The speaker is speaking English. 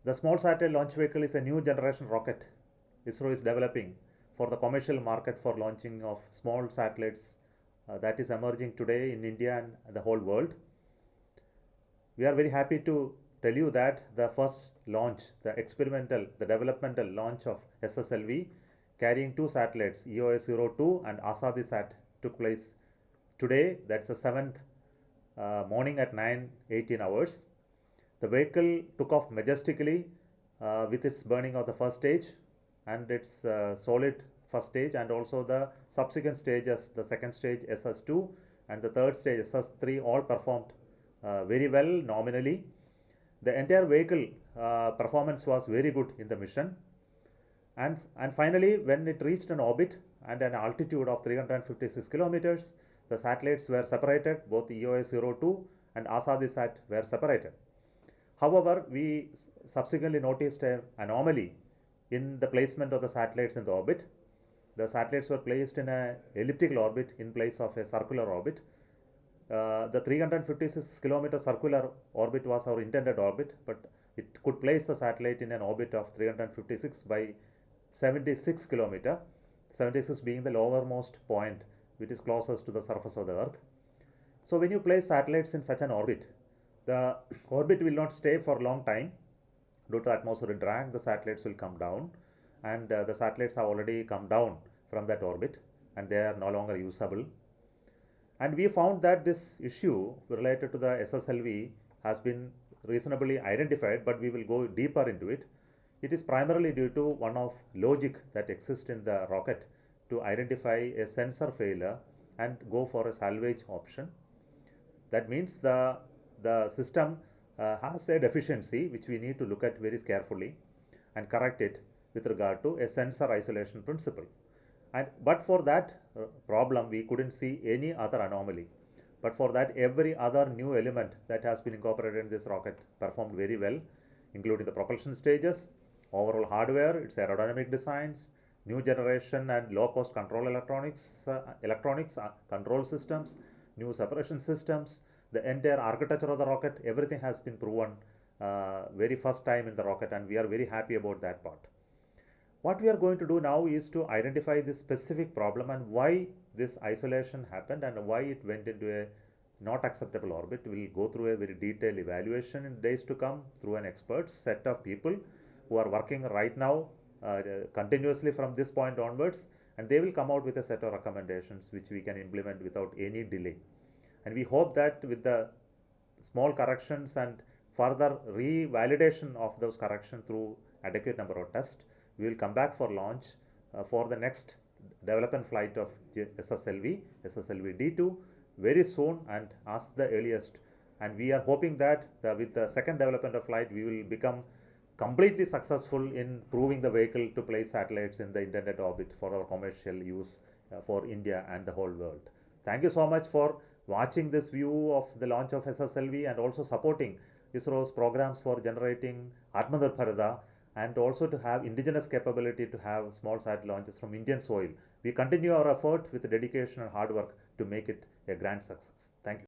The small satellite launch vehicle is a new generation rocket ISRO is developing for the commercial market for launching of small satellites that is emerging today in India and the whole world. We are very happy to tell you that the first launch, the developmental launch of SSLV carrying two satellites, EOS-02 and ASADISat took place today. That's the 7th morning at 9:18 hours. The vehicle took off majestically with its burning of the first stage and its solid first stage, and also the subsequent stages, the second stage SS2 and the third stage SS3 all performed very well nominally. The entire vehicle performance was very good in the mission, and finally when it reached an orbit and an altitude of 356 kilometers, the satellites were separated. Both EOS-02 and ASADISat were separated. However, we subsequently noticed an anomaly in the placement of the satellites in the orbit. The satellites were placed in an elliptical orbit in place of a circular orbit. The 356 kilometer circular orbit was our intended orbit, but it could place the satellite in an orbit of 356 by 76 kilometer, 76 being the lowermost point which is closest to the surface of the earth. So when you place satellites in such an orbit, the orbit will not stay for a long time. Due to atmospheric drag, the satellites will come down, and the satellites have already come down from that orbit and they are no longer usable. And we found that this issue related to the SSLV has been reasonably identified, but we will go deeper into it. It is primarily due to one of logic that exists in the rocket to identify a sensor failure and go for a salvage option. That means the system has a deficiency which we need to look at very carefully and correct it with regard to a sensor isolation principle. But for that problem, we couldn't see any other anomaly. But for that, every other new element that has been incorporated in this rocket performed very well, including the propulsion stages, overall hardware, its aerodynamic designs, new generation and low-cost control electronics, control systems, new separation systems, the entire architecture of the rocket, everything has been proven very first time in the rocket, and we are very happy about that part. What we are going to do now is to identify this specific problem and why this isolation happened and why it went into a not acceptable orbit. We will go through a very detailed evaluation in days to come through an expert set of people who are working right now continuously from this point onwards, and they will come out with a set of recommendations which we can implement without any delay. And we hope that with the small corrections and further revalidation of those corrections through adequate number of tests, we will come back for launch for the next development flight of SSLV D2 very soon and as the earliest. And we are hoping that with the second development of flight, we will become completely successful in proving the vehicle to place satellites in the intended orbit for our commercial use for India and the whole world. Thank you so much for watching this view of the launch of SSLV and also supporting ISRO's programs for generating Atmanirbharta, and also to have indigenous capability to have small satellite launches from Indian soil. We continue our effort with dedication and hard work to make it a grand success. Thank you.